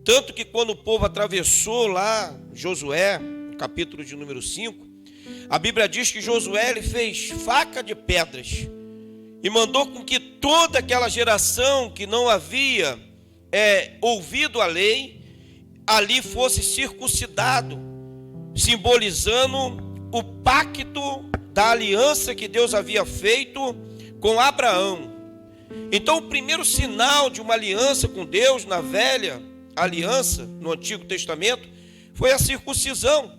Tanto que quando o povo atravessou lá, Josué, capítulo de número 5, a Bíblia diz que Josué ele fez faca de pedras e mandou com que toda aquela geração que não havia ouvido a lei, ali fosse circuncidado, simbolizando o pacto da aliança que Deus havia feito com Abraão. Então o primeiro sinal de uma aliança com Deus na velha aliança, no Antigo Testamento, foi a circuncisão.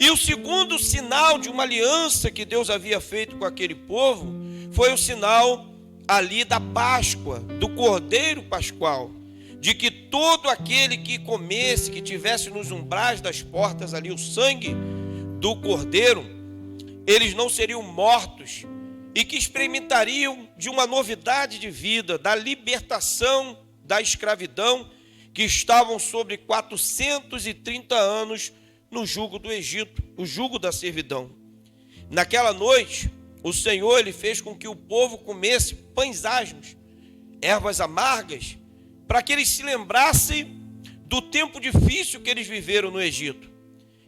E o segundo sinal de uma aliança que Deus havia feito com aquele povo foi o sinal ali da Páscoa, do Cordeiro Pascual, de que todo aquele que comesse, que tivesse nos umbrais das portas ali o sangue do Cordeiro, eles não seriam mortos e que experimentariam de uma novidade de vida, da libertação da escravidão que estavam sobre 430 anos no jugo do Egito, o jugo da servidão. Naquela noite, o Senhor ele fez com que o povo comesse pães asmos, ervas amargas, para que eles se lembrassem do tempo difícil que eles viveram no Egito.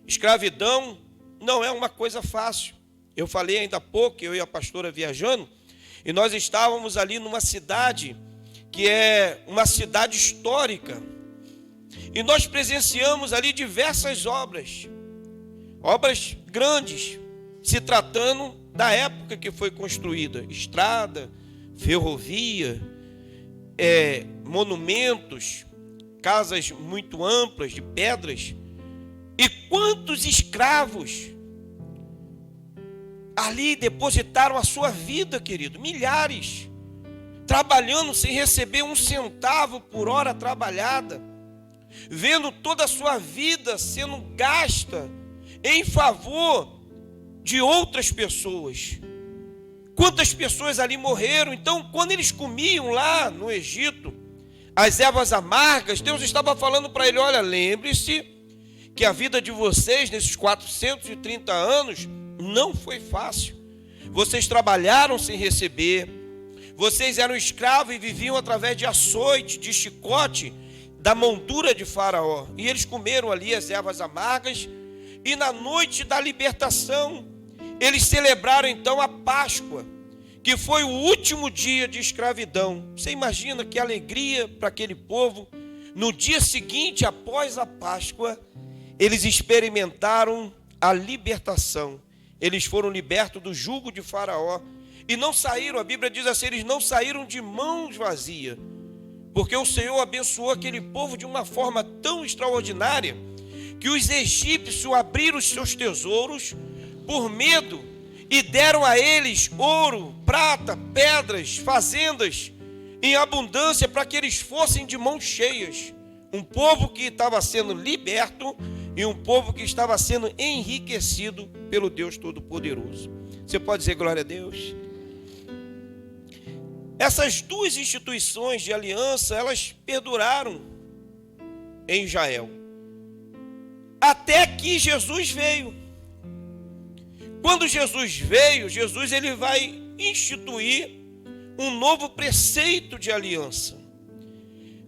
Escravidão não é uma coisa fácil. Eu falei ainda há pouco, eu e a pastora viajando, e nós estávamos ali numa cidade que é uma cidade histórica. E nós presenciamos ali diversas obras grandes, se tratando da época que foi construída, estrada, ferrovia, monumentos, casas muito amplas de pedras. E quantos escravos ali depositaram a sua vida, querido, milhares, trabalhando sem receber um centavo por hora trabalhada, vendo toda a sua vida sendo gasta em favor de outras pessoas. Quantas pessoas ali morreram? Então, quando eles comiam lá no Egito as ervas amargas, Deus estava falando para ele: olha, lembre-se que a vida de vocês nesses 430 anos não foi fácil. Vocês trabalharam sem receber, vocês eram escravos e viviam através de açoite, de chicote, da moldura de Faraó. E eles comeram ali as ervas amargas. E na noite da libertação, eles celebraram então a Páscoa, que foi o último dia de escravidão. Você imagina que alegria para aquele povo. No dia seguinte, após a Páscoa, eles experimentaram a libertação. Eles foram libertos do jugo de Faraó. E não saíram, a Bíblia diz assim, eles não saíram de mãos vazias, porque o Senhor abençoou aquele povo de uma forma tão extraordinária, que os egípcios abriram os seus tesouros por medo e deram a eles ouro, prata, pedras, fazendas em abundância, para que eles fossem de mãos cheias. Um povo que estava sendo liberto e um povo que estava sendo enriquecido pelo Deus Todo-Poderoso. Você pode dizer glória a Deus? Essas duas instituições de aliança, elas perduraram em Israel, até que Jesus veio. Quando Jesus veio, Jesus ele vai instituir um novo preceito de aliança.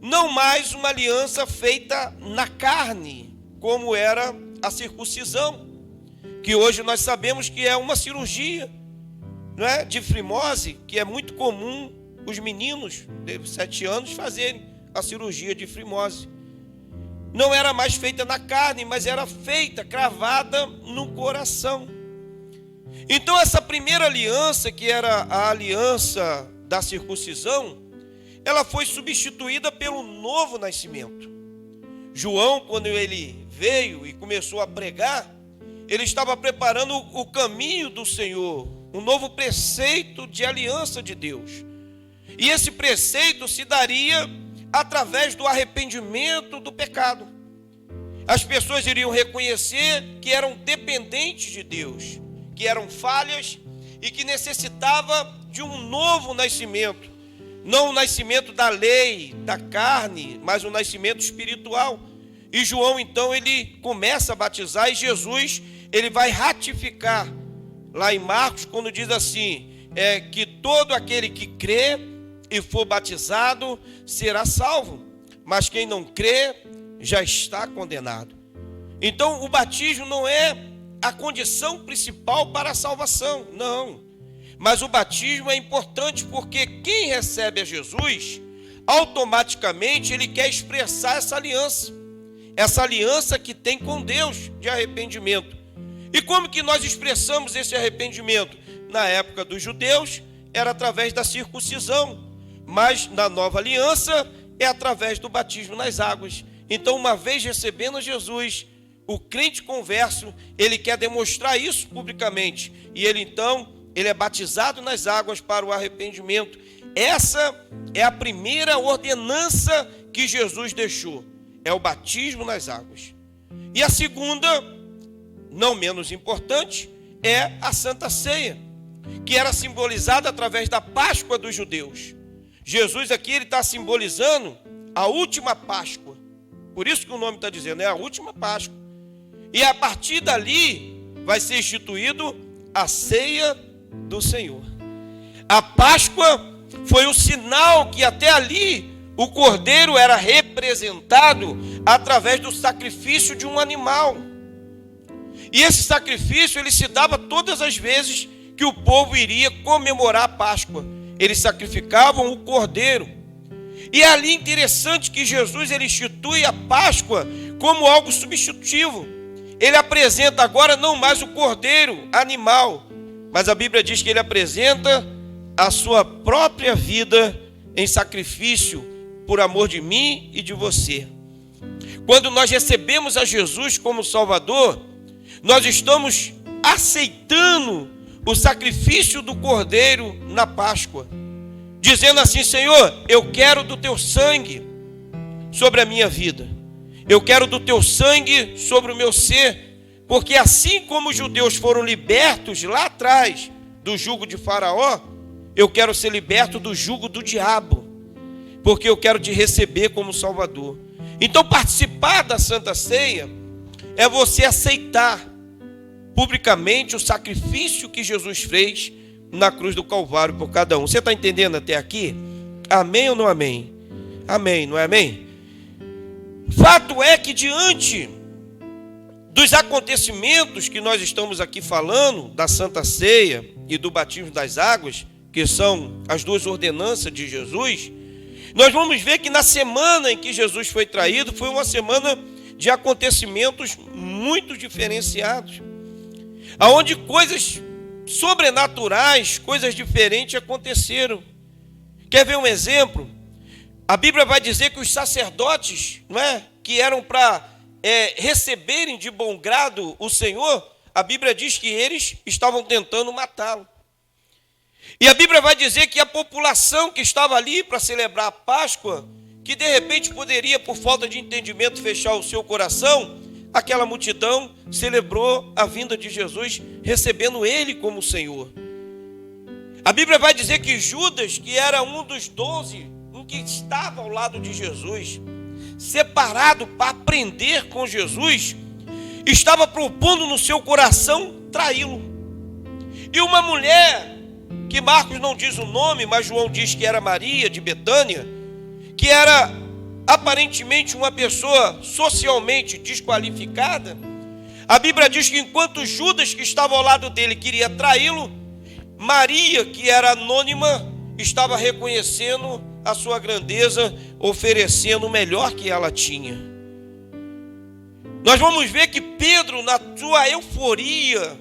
Não mais uma aliança feita na carne, como era a circuncisão, que hoje nós sabemos que é uma cirurgia, não é? De fimose, que é muito comum os meninos de 7 anos fazerem a cirurgia de fimose. Não era mais feita na carne, mas era feita, cravada no coração. Então essa primeira aliança, que era a aliança da circuncisão, ela foi substituída pelo novo nascimento. João, quando ele veio e começou a pregar, ele estava preparando o caminho do Senhor, um novo preceito de aliança de Deus. E esse preceito se daria através do arrependimento do pecado. As pessoas iriam reconhecer que eram dependentes de Deus, que eram falhas e que necessitava de um novo nascimento. Não o nascimento da lei, da carne, mas o nascimento espiritual. E João, então, ele começa a batizar, e Jesus, ele vai ratificar lá em Marcos, quando diz assim, que todo aquele que crê e for batizado será salvo. mas quem não crê já está condenado. Então, o batismo não é a condição principal para a salvação, não. Mas o batismo é importante porque quem recebe a Jesus, automaticamente ele quer expressar essa aliança que tem com Deus de arrependimento. E como que nós expressamos esse arrependimento? Na época dos judeus, era através da circuncisão, mas na nova aliança é através do batismo nas águas. Então, uma vez recebendo Jesus, o crente converso, ele quer demonstrar isso publicamente, e ele é batizado nas águas para o arrependimento. Essa é a primeira ordenança que Jesus deixou, é o batismo nas águas. E a segunda, não menos importante, é a Santa Ceia, que era simbolizada através da Páscoa dos judeus. Jesus aqui ele está simbolizando a última Páscoa, por isso que o nome está dizendo, é a última Páscoa. E a partir dali vai ser instituído a ceia do Senhor. A Páscoa foi o sinal que até ali o cordeiro era representado através do sacrifício de um animal. E esse sacrifício ele se dava todas as vezes que o povo iria comemorar a Páscoa. Eles sacrificavam o cordeiro. E é ali interessante que Jesus ele institui a Páscoa como algo substitutivo. Ele apresenta agora não mais o cordeiro animal, mas a Bíblia diz que ele apresenta a sua própria vida em sacrifício por amor de mim e de você. Quando nós recebemos a Jesus como Salvador, nós estamos aceitando o sacrifício do cordeiro na Páscoa, dizendo assim: Senhor, eu quero do teu sangue sobre a minha vida. Eu quero do teu sangue sobre o meu ser, porque assim como os judeus foram libertos lá atrás do jugo de Faraó, eu quero ser liberto do jugo do diabo, porque eu quero te receber como Salvador. Então participar da Santa Ceia é você aceitar publicamente o sacrifício que Jesus fez na cruz do Calvário por cada um. Você está entendendo até aqui? Amém ou não amém? Amém, não é amém? Fato é que diante dos acontecimentos que nós estamos aqui falando, da Santa Ceia e do batismo das águas, que são as duas ordenanças de Jesus, nós vamos ver que na semana em que Jesus foi traído, foi uma semana de acontecimentos muito diferenciados, aonde coisas sobrenaturais, coisas diferentes aconteceram. Quer ver um exemplo? A Bíblia vai dizer que os sacerdotes, não é, que eram para receberem de bom grado o Senhor, a Bíblia diz que eles estavam tentando matá-lo. E a Bíblia vai dizer que a população que estava ali para celebrar a Páscoa, que de repente poderia, por falta de entendimento, fechar o seu coração, aquela multidão celebrou a vinda de Jesus, recebendo ele como Senhor. A Bíblia vai dizer que Judas, que era um dos 12, um que estava ao lado de Jesus, separado para aprender com Jesus, estava propondo no seu coração traí-lo. E uma mulher, que Marcos não diz o nome, mas João diz que era Maria de Betânia, que era aparentemente uma pessoa socialmente desqualificada, a Bíblia diz que enquanto Judas, que estava ao lado dele, queria traí-lo, Maria, que era anônima, estava reconhecendo a sua grandeza, oferecendo o melhor que ela tinha. Nós vamos ver que Pedro, na sua euforia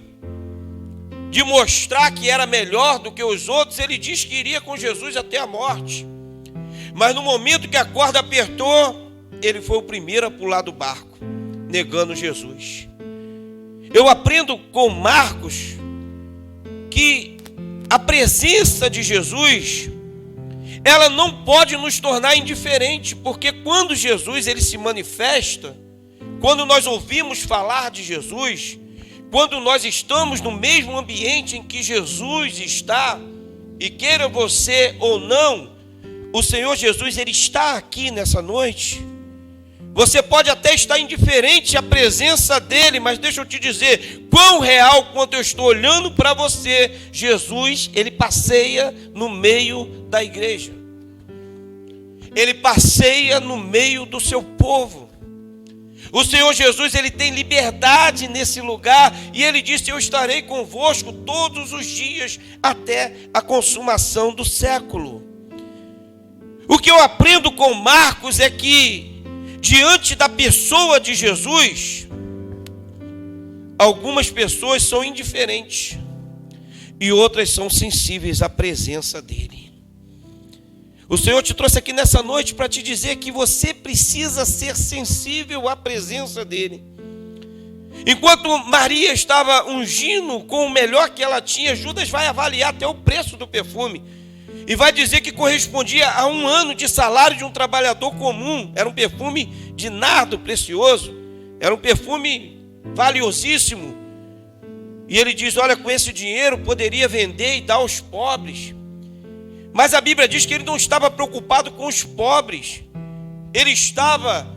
de mostrar que era melhor do que os outros, ele diz que iria com Jesus até a morte. Mas no momento que a corda apertou, ele foi o primeiro a pular do barco, negando Jesus. Eu aprendo com Marcos que a presença de Jesus, ela não pode nos tornar indiferente, porque quando Jesus ele se manifesta, quando nós ouvimos falar de Jesus, quando nós estamos no mesmo ambiente em que Jesus está, e queira você ou não, o Senhor Jesus ele está aqui nessa noite. Você pode até estar indiferente à presença dele, mas deixa eu te dizer, quão real quanto eu estou olhando para você, Jesus, ele passeia no meio da igreja. ele passeia no meio do seu povo. O Senhor Jesus, ele tem liberdade nesse lugar, e ele disse: eu estarei convosco todos os dias até a consumação do século. O que eu aprendo com Marcos é que, diante da pessoa de Jesus, algumas pessoas são indiferentes e outras são sensíveis à presença dele. O Senhor te trouxe aqui nessa noite para te dizer que você precisa ser sensível à presença dele. Enquanto Maria estava ungindo com o melhor que ela tinha, Judas vai avaliar até o preço do perfume e vai dizer que correspondia a 1 ano de salário de um trabalhador comum. Era um perfume de nardo precioso, era um perfume valiosíssimo. E ele diz: olha, com esse dinheiro poderia vender e dar aos pobres. Mas a Bíblia diz que ele não estava preocupado com os pobres. Ele estava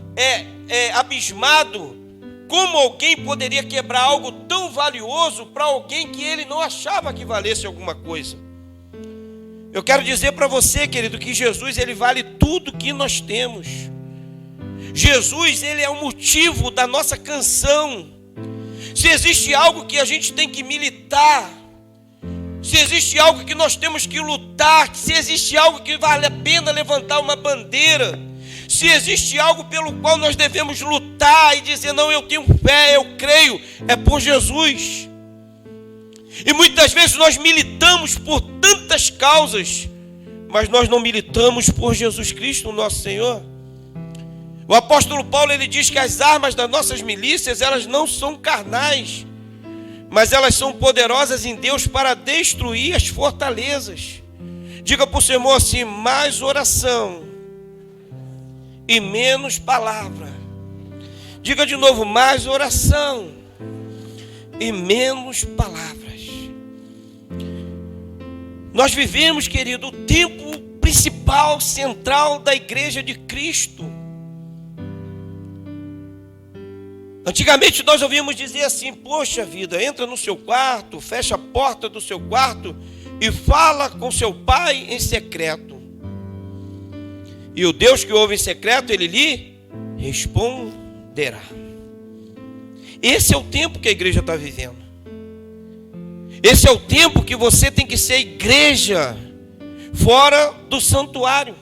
abismado. Como alguém poderia quebrar algo tão valioso para alguém que ele não achava que valesse alguma coisa? Eu quero dizer para você, querido, que Jesus, ele vale tudo que nós temos. Jesus, ele é o motivo da nossa canção. Se existe algo que a gente tem que militar, se existe algo que nós temos que lutar, se existe algo que vale a pena levantar uma bandeira, se existe algo pelo qual nós devemos lutar e dizer: não, eu tenho fé, eu creio, é por Jesus. E muitas vezes nós militamos por tantas causas, mas nós não militamos por Jesus Cristo, o nosso Senhor. O apóstolo Paulo, ele diz que as armas das nossas milícias, elas não são carnais, mas elas são poderosas em Deus para destruir as fortalezas. Diga para o seu irmão assim: mais oração e menos palavra. Diga de novo: mais oração e menos palavras. Nós vivemos, querido, o tempo principal, central da igreja de Cristo. Antigamente nós ouvíamos dizer assim: poxa vida, entra no seu quarto, fecha a porta do seu quarto e fala com seu pai em secreto. E o Deus que ouve em secreto, ele lhe responderá. Esse é o tempo que a igreja está vivendo. Esse é o tempo que você tem que ser igreja fora do santuário.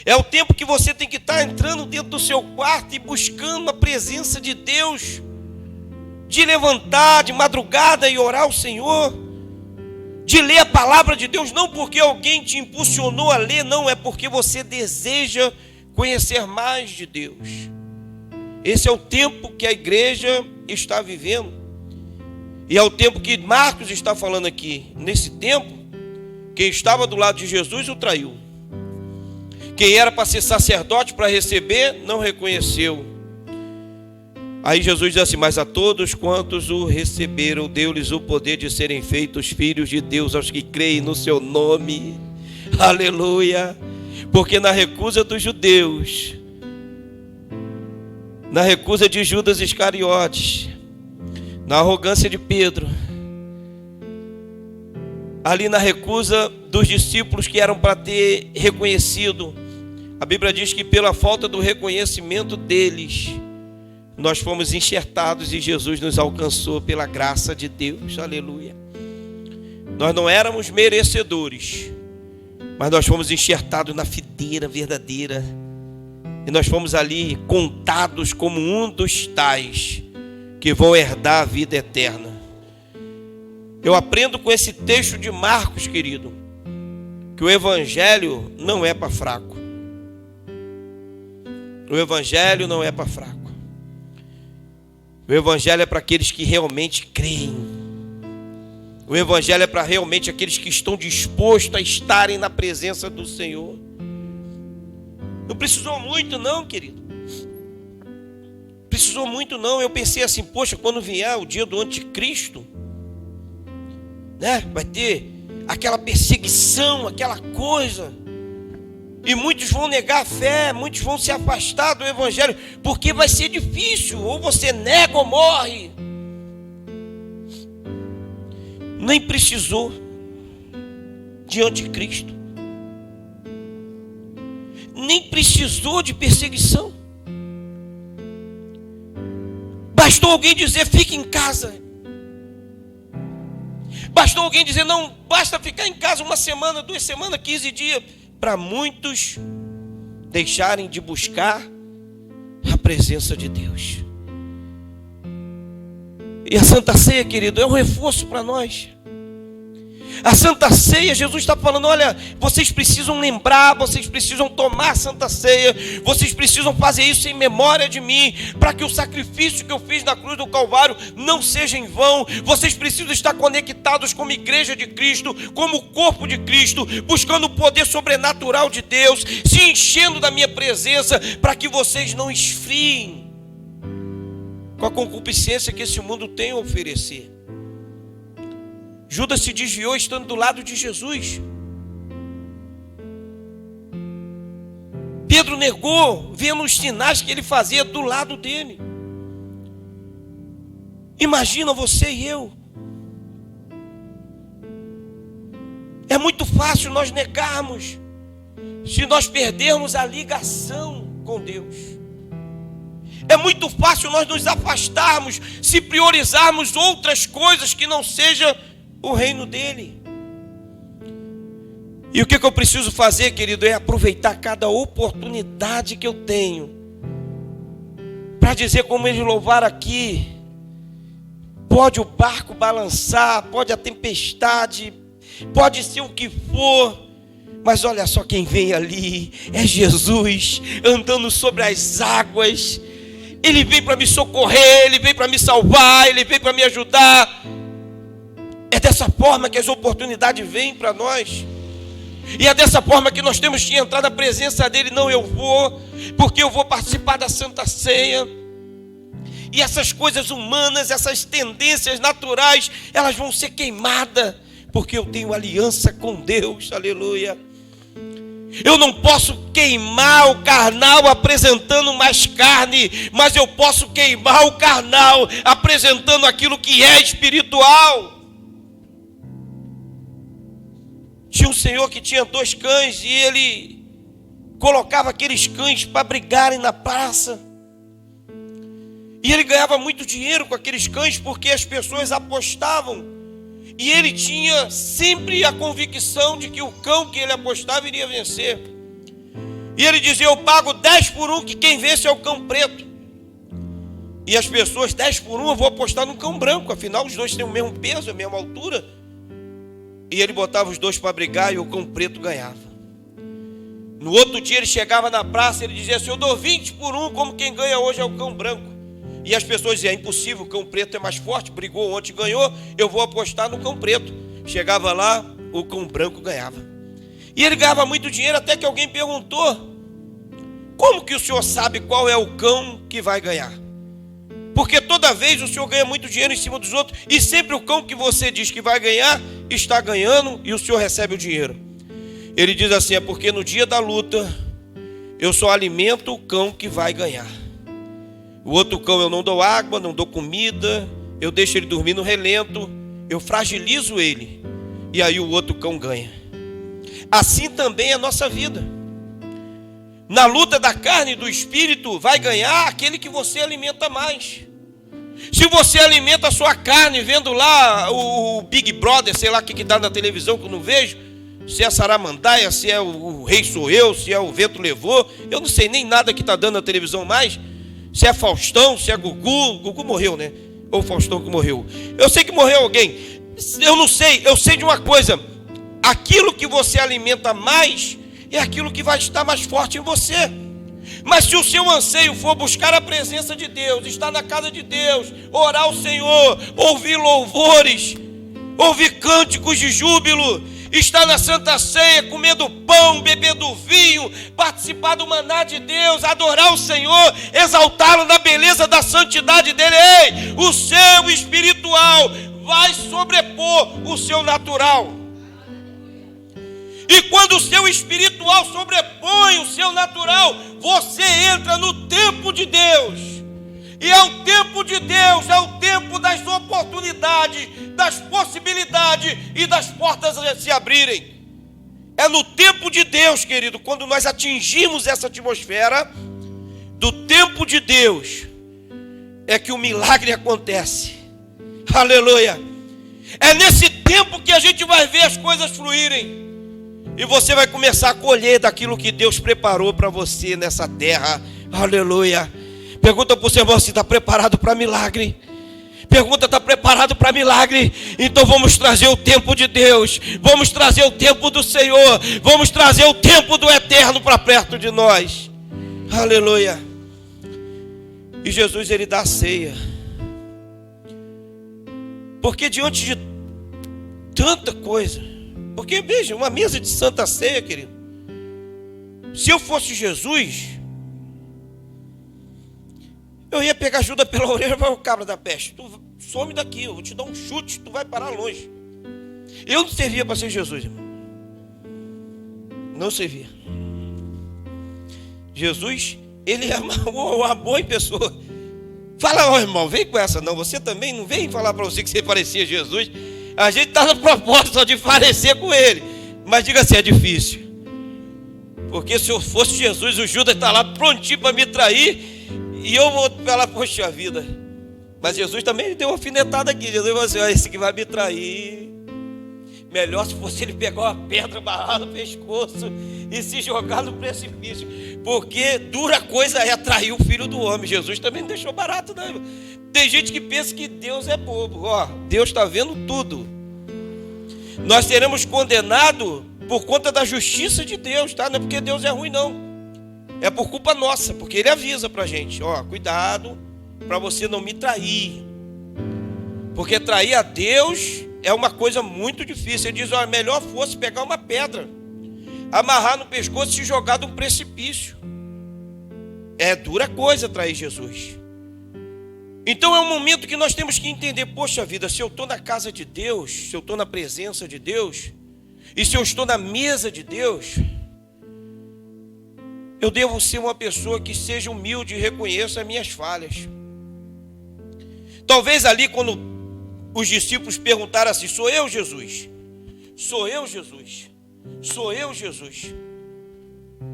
É o tempo que você tem que estar entrando dentro do seu quarto e buscando a presença de Deus, de levantar de madrugada e orar ao Senhor, de ler a palavra de Deus, não porque alguém te impulsionou a ler, não, é porque você deseja conhecer mais de Deus. Esse é o tempo que a igreja está vivendo, e é o tempo que Marcos está falando aqui. Nesse tempo, quem estava do lado de Jesus o traiu. Quem era para ser sacerdote para receber, não reconheceu. Aí Jesus diz assim: mas a todos quantos o receberam, deu-lhes o poder de serem feitos filhos de Deus, aos que creem no seu nome. Aleluia. Porque na recusa dos judeus, na recusa de Judas Iscariotes, na arrogância de Pedro, ali na recusa dos discípulos que eram para ter reconhecido, a Bíblia diz que pela falta do reconhecimento deles, nós fomos enxertados e Jesus nos alcançou pela graça de Deus. Aleluia. Nós não éramos merecedores, mas nós fomos enxertados na videira verdadeira, e nós fomos ali contados como um dos tais que vão herdar a vida eterna. Eu aprendo com esse texto de Marcos, querido, que o evangelho não é para fraco. O evangelho não é para fraco. O evangelho é para aqueles que realmente creem. O evangelho é para realmente aqueles que estão dispostos a estarem na presença do Senhor. Não precisou muito não, querido. Precisou muito não. Eu pensei assim: poxa, quando vier o dia do anticristo, né, vai ter aquela perseguição, aquela coisa, e muitos vão negar a fé, muitos vão se afastar do evangelho, porque vai ser difícil, ou você nega ou morre. Nem precisou de anticristo. nem precisou de perseguição. Bastou alguém dizer, fique em casa. Bastou alguém dizer, não, basta ficar em casa 1 semana, 2 semanas, 15 dias, para muitos deixarem de buscar a presença de Deus. E a Santa Ceia, querido, é um reforço para nós. A Santa Ceia, Jesus está falando, olha, vocês precisam lembrar, vocês precisam tomar a Santa Ceia, vocês precisam fazer isso em memória de mim, para que o sacrifício que eu fiz na cruz do Calvário não seja em vão. Vocês precisam estar conectados como igreja de Cristo, como corpo de Cristo, buscando o poder sobrenatural de Deus, se enchendo da minha presença, para que vocês não esfriem com a concupiscência que esse mundo tem a oferecer. Judas se desviou estando do lado de Jesus. Pedro negou, vendo os sinais que ele fazia do lado dele. Imagina você e eu. É muito fácil nós negarmos, se nós perdermos a ligação com Deus. É muito fácil nós nos afastarmos, se priorizarmos outras coisas que não sejam o reino dele. E o que eu preciso fazer, querido, é aproveitar cada oportunidade que eu tenho para dizer, como eles louvaram aqui, pode o barco balançar, pode a tempestade, pode ser o que for, mas olha só quem vem ali, é Jesus andando sobre as águas. Ele vem para me socorrer, ele vem para me salvar, ele vem para me ajudar. É dessa forma que as oportunidades vêm para nós. E é dessa forma que nós temos que entrar na presença dele. Não, eu vou, porque eu vou participar da Santa Ceia. E essas coisas humanas, essas tendências naturais, elas vão ser queimadas, porque eu tenho aliança com Deus. Aleluia. Eu não posso queimar o carnal apresentando mais carne, mas eu posso queimar o carnal apresentando aquilo que é espiritual. Tinha um senhor que tinha 2 cães e ele colocava aqueles cães para brigarem na praça. E ele ganhava muito dinheiro com aqueles cães porque as pessoas apostavam. E ele tinha sempre a convicção de que o cão que ele apostava iria vencer. E ele dizia, eu pago 10 por 1, que quem vence é o cão preto. E as pessoas, 10 por 1, eu vou apostar no cão branco, afinal os dois têm o mesmo peso, a mesma altura. E ele botava os dois para brigar e o cão preto ganhava. No outro dia ele chegava na praça e ele dizia assim, eu dou 20 por 1, como quem ganha hoje é o cão branco. E as pessoas diziam, é impossível, o cão preto é mais forte, brigou ontem, ganhou, eu vou apostar no cão preto. Chegava lá, o cão branco ganhava. E ele ganhava muito dinheiro, até que alguém perguntou, como que o senhor sabe qual é o cão que vai ganhar? Porque toda vez o senhor ganha muito dinheiro em cima dos outros, e sempre o cão que você diz que vai ganhar, está ganhando e o senhor recebe o dinheiro. Ele diz assim, é porque no dia da luta, eu só alimento o cão que vai ganhar. O outro cão eu não dou água, não dou comida, eu deixo ele dormir no relento, eu fragilizo ele, e aí o outro cão ganha. Assim também é a nossa vida. Na luta da carne e do espírito, vai ganhar aquele que você alimenta mais. Se você alimenta a sua carne, vendo lá o Big Brother, sei lá o que dá na televisão que eu não vejo, se é a Saramandaia, se é o Rei Sou Eu, se é o Vento Levou, eu não sei nem nada que está dando na televisão mais, se é Faustão, se é Gugu morreu, né? Ou Faustão que morreu. Eu sei que morreu alguém, eu não sei, eu sei de uma coisa, aquilo que você alimenta mais, é aquilo que vai estar mais forte em você. Mas se o seu anseio for buscar a presença de Deus, estar na casa de Deus, orar ao Senhor, ouvir louvores, ouvir cânticos de júbilo, estar na Santa Ceia, comendo pão, bebendo vinho, participar do maná de Deus, adorar o Senhor, exaltá-lo na beleza da santidade dele, ei, o seu espiritual vai sobrepor o seu natural. E quando o seu espiritual sobrepõe o seu natural, você entra no tempo de Deus. E é o tempo de Deus, é o tempo das oportunidades, das possibilidades e das portas a se abrirem. É no tempo de Deus, querido, quando nós atingimos essa atmosfera do tempo de Deus, é que o milagre acontece. Aleluia. É nesse tempo que a gente vai ver as coisas fluírem. E você vai começar a colher daquilo que Deus preparou para você nessa terra. Aleluia. Pergunta para o seu irmão se está preparado para milagre. Pergunta, está preparado para milagre? Então vamos trazer o tempo de Deus. Vamos trazer o tempo do Senhor. Vamos trazer o tempo do eterno para perto de nós. Aleluia. E Jesus, ele dá a ceia. Porque diante de tanta coisa, porque veja, uma mesa de santa ceia, querido, se eu fosse Jesus, eu ia pegar Judas pela orelha e falar: o cabra da peste, tu some daqui, eu vou te dar um chute, tu vai parar longe. Eu não servia para ser Jesus, irmão. Não servia. Jesus, ele é uma boa pessoa. Fala, ó, irmão, vem com essa não. Você também não vem falar para você que você parecia Jesus. A gente está no propósito de parecer com ele. Mas diga assim, é difícil. Porque se eu fosse Jesus, o Judas está lá prontinho para me trair. E eu vou falar, poxa vida. Mas Jesus também deu uma alfinetada aqui. Jesus falou assim: esse que vai me trair. Melhor se fosse ele pegar uma pedra, amarrar no pescoço e se jogar no precipício. Porque dura coisa é atrair o Filho do Homem. Jesus também não deixou barato, não. Tem gente que pensa que Deus é bobo. Ó, Deus está vendo tudo. Nós seremos condenados por conta da justiça de Deus, tá? Não é porque Deus é ruim, não. É por culpa nossa, porque Ele avisa pra gente: ó, cuidado para você não me trair. Porque trair a Deus é uma coisa muito difícil. Ele diz: ó, melhor fosse pegar uma pedra, amarrar no pescoço e se jogar de um precipício. É dura coisa trair Jesus. Então é um momento que nós temos que entender: poxa vida, se eu estou na casa de Deus, se eu estou na presença de Deus, e se eu estou na mesa de Deus, eu devo ser uma pessoa que seja humilde e reconheça as minhas falhas. Talvez ali, quando os discípulos perguntaram assim: sou eu, Jesus? Sou eu, Jesus? Sou eu, Jesus?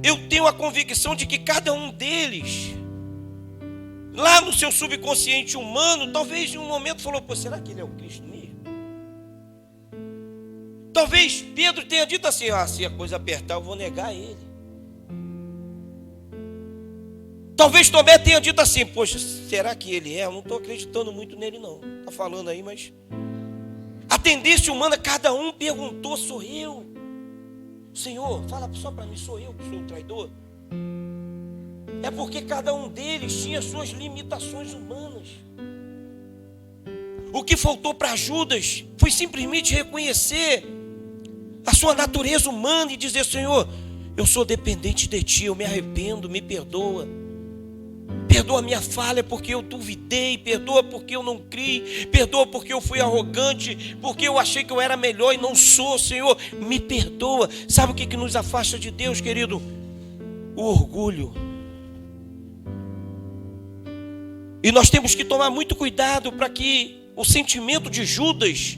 Eu tenho a convicção de que cada um deles, lá no seu subconsciente humano, talvez em um momento falou: pô, será que ele é o Cristo mesmo? Talvez Pedro tenha dito assim: ah, se a coisa apertar eu vou negar ele. Talvez Tomé tenha dito assim: poxa, será que ele é? Eu não estou acreditando muito nele não. Está falando aí, mas a tendência humana, cada um perguntou: sou eu? Senhor, fala só para mim, sou eu que sou o traidor? É porque cada um deles tinha suas limitações humanas. O que faltou para Judas foi simplesmente reconhecer a sua natureza humana e dizer: Senhor, eu sou dependente de Ti, eu me arrependo, me perdoa. Perdoa a minha falha porque eu duvidei, perdoa porque eu não criei, perdoa porque eu fui arrogante, porque eu achei que eu era melhor e não sou. Senhor, me perdoa. Sabe o que nos afasta de Deus, querido? O orgulho. E nós temos que tomar muito cuidado para que o sentimento de Judas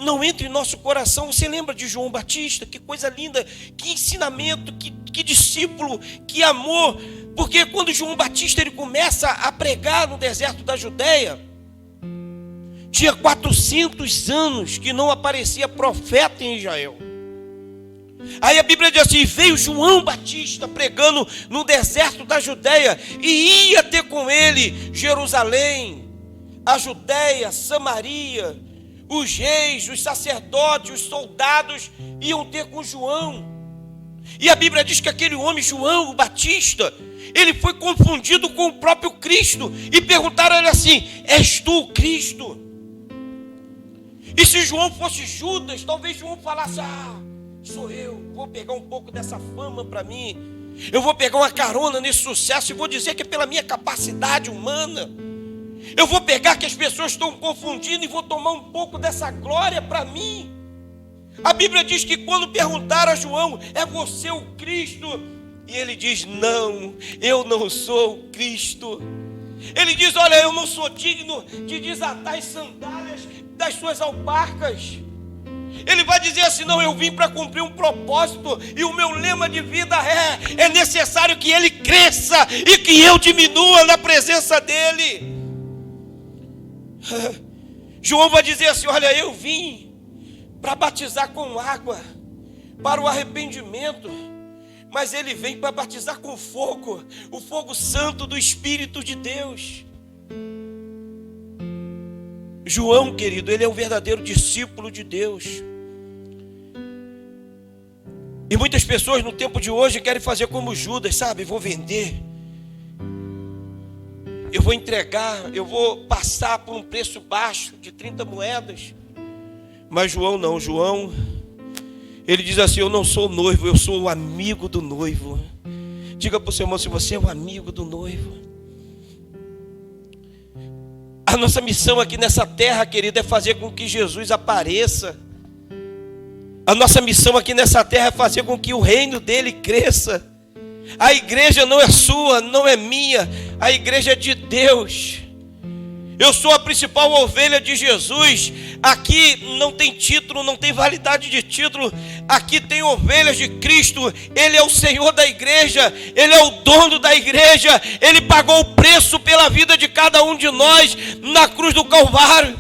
não entre em nosso coração. Você lembra de João Batista? Que coisa linda, que ensinamento, que discípulo, que amor. Porque quando João Batista ele começa a pregar no deserto da Judeia, tinha 400 anos que não aparecia profeta em Israel. Aí a Bíblia diz assim: veio João Batista pregando no deserto da Judeia, e ia ter com ele Jerusalém, a Judeia, Samaria, os reis, os sacerdotes, os soldados iam ter com João. E a Bíblia diz que aquele homem, João o Batista, ele foi confundido com o próprio Cristo, e perguntaram a ele assim: és tu o Cristo? E se João fosse Judas, talvez João falasse: ah, sou eu, vou pegar um pouco dessa fama para mim, eu vou pegar uma carona nesse sucesso e vou dizer que é pela minha capacidade humana, eu vou pegar que as pessoas estão confundindo e vou tomar um pouco dessa glória para mim. A Bíblia diz que quando perguntaram a João: é você o Cristo? E ele diz: não, eu não sou o Cristo. Ele diz: olha, eu não sou digno de desatar as sandálias das suas alparcas. Ele vai dizer assim: não, eu vim para cumprir um propósito, e o meu lema de vida é necessário que ele cresça e que eu diminua na presença dele. João vai dizer assim: olha, eu vim para batizar com água, para o arrependimento, mas ele vem para batizar com fogo, o fogo santo do Espírito de Deus. João, querido, ele é um verdadeiro discípulo de Deus. E muitas pessoas no tempo de hoje querem fazer como Judas, sabe? Vou vender, eu vou entregar, eu vou passar por um preço baixo de 30 moedas. Mas João não, João, ele diz assim: eu não sou o noivo, eu sou o amigo do noivo. Diga para o seu irmão: se você é um amigo do noivo. A nossa missão aqui nessa terra, querida, é fazer com que Jesus apareça. A nossa missão aqui nessa terra é fazer com que o reino dele cresça. A igreja não é sua, não é minha, a igreja é de Deus. Eu sou a principal ovelha de Jesus. Aqui não tem título, não tem validade de título. Aqui tem ovelhas de Cristo. Ele é o Senhor da igreja, Ele é o dono da igreja. Ele pagou o preço pela vida de cada um de nós na cruz do Calvário.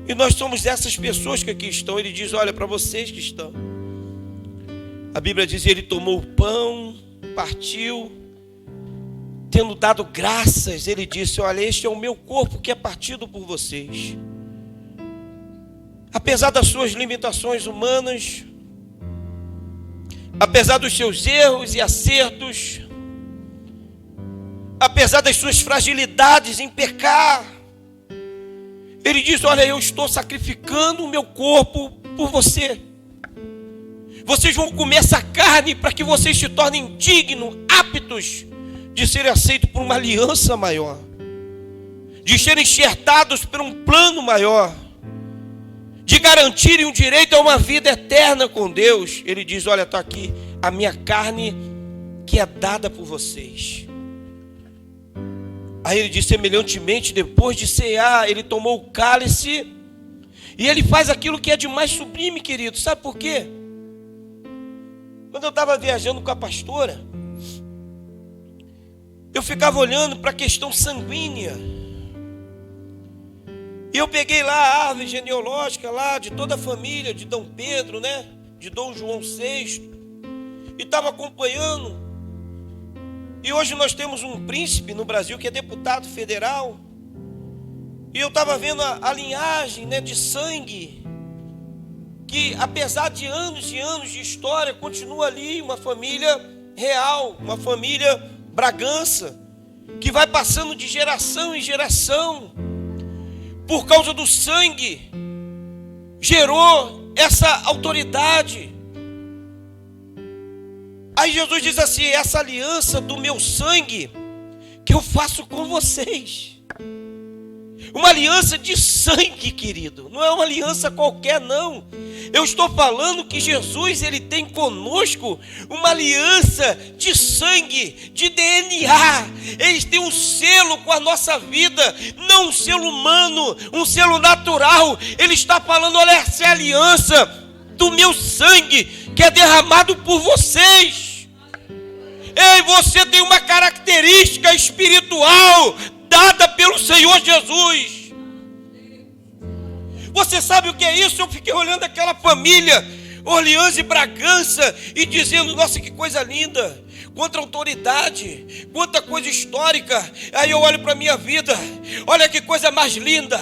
E nós somos essas pessoas que aqui estão. Ele diz: olha, para vocês que estão. A Bíblia diz: ele tomou o pão, partiu, tendo dado graças, ele disse: olha, este é o meu corpo que é partido por vocês. Apesar das suas limitações humanas, apesar dos seus erros e acertos, apesar das suas fragilidades em pecar, ele diz: olha, eu estou sacrificando o meu corpo por você. Vocês vão comer essa carne para que vocês se tornem dignos, aptos de serem aceitos por uma aliança maior, de serem enxertados por um plano maior, de garantirem o direito a uma vida eterna com Deus. Ele diz: olha, está aqui a minha carne que é dada por vocês. Aí ele diz: semelhantemente, depois de cear, ele tomou o cálice e ele faz aquilo que é de mais sublime, querido. Sabe por quê? Quando eu estava viajando com a pastora, eu ficava olhando para a questão sanguínea. E eu peguei lá a árvore genealógica lá de toda a família de Dom Pedro, né? De Dom João VI. E estava acompanhando. E hoje nós temos um príncipe no Brasil que é deputado federal. E eu estava vendo a linhagem, né, de sangue, que apesar de anos e anos de história, continua ali uma família real, uma família Bragança, que vai passando de geração em geração. Por causa do sangue, gerou essa autoridade. Aí Jesus diz assim: essa aliança do meu sangue que eu faço com vocês. Uma aliança de sangue, querido. Não é uma aliança qualquer, não. Eu estou falando que Jesus, ele tem conosco uma aliança de sangue, de DNA. Ele tem um selo com a nossa vida, não um selo humano, um selo natural. Ele está falando: olha, essa é a aliança do meu sangue que é derramado por vocês. Ei, você tem uma característica espiritual dada pelo Senhor Jesus. Você sabe o que é isso? Eu fiquei olhando aquela família Orleans e Bragança e dizendo: nossa, que coisa linda, quanta autoridade, quanta coisa histórica. Aí eu olho para a minha vida, olha que coisa mais linda,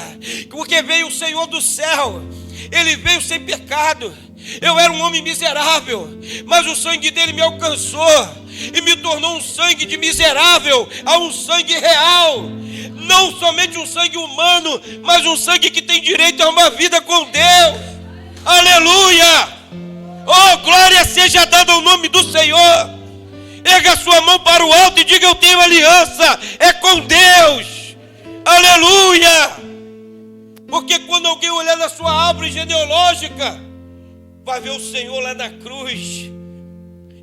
porque veio o Senhor do céu, ele veio sem pecado. Eu era um homem miserável, mas o sangue dele me alcançou e me tornou um sangue de miserável a um sangue real. Não somente um sangue humano, mas um sangue que tem direito a uma vida com Deus. Aleluia! Oh, glória seja dada ao nome do Senhor. Erga a sua mão para o alto e diga: eu tenho aliança, é com Deus. Aleluia! Porque quando alguém olhar na sua árvore genealógica, vai ver o Senhor lá na cruz.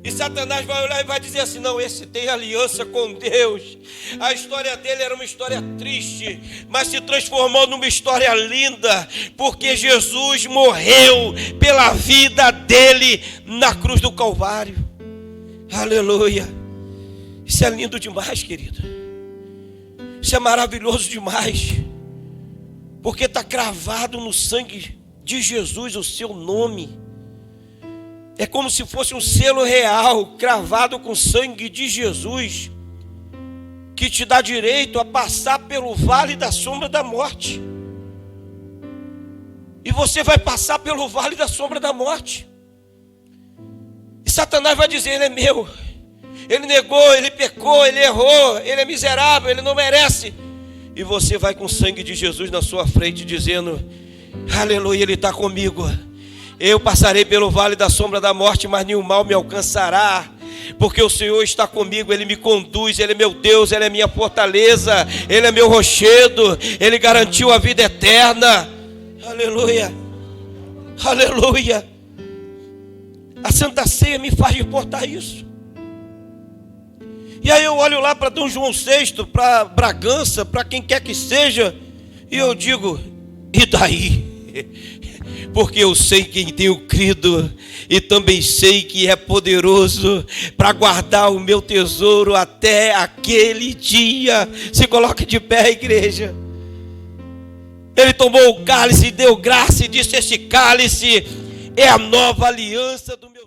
E Satanás vai olhar e vai dizer assim: não, esse tem aliança com Deus. A história dele era uma história triste, mas se transformou numa história linda, porque Jesus morreu pela vida dele na cruz do Calvário. Aleluia. Isso é lindo demais, querido. Isso é maravilhoso demais, porque está cravado no sangue de Jesus o seu nome. É como se fosse um selo real, cravado com sangue de Jesus, que te dá direito a passar pelo vale da sombra da morte. E você vai passar pelo vale da sombra da morte. E Satanás vai dizer: ele é meu, ele negou, ele pecou, ele errou, ele é miserável, ele não merece. E você vai com o sangue de Jesus na sua frente, dizendo: aleluia, ele está comigo. Eu passarei pelo vale da sombra da morte, mas nenhum mal me alcançará, porque o Senhor está comigo, Ele me conduz, Ele é meu Deus, Ele é minha fortaleza, Ele é meu rochedo, Ele garantiu a vida eterna. Aleluia, aleluia. A Santa Ceia me faz reportar isso. E aí eu olho lá para Dom João VI, para Bragança, para quem quer que seja, e eu digo: e daí? Porque eu sei quem tenho crido, e também sei que é poderoso para guardar o meu tesouro até aquele dia. Se coloque de pé, igreja. Ele tomou o cálice, deu graça e disse: este cálice é a nova aliança do meu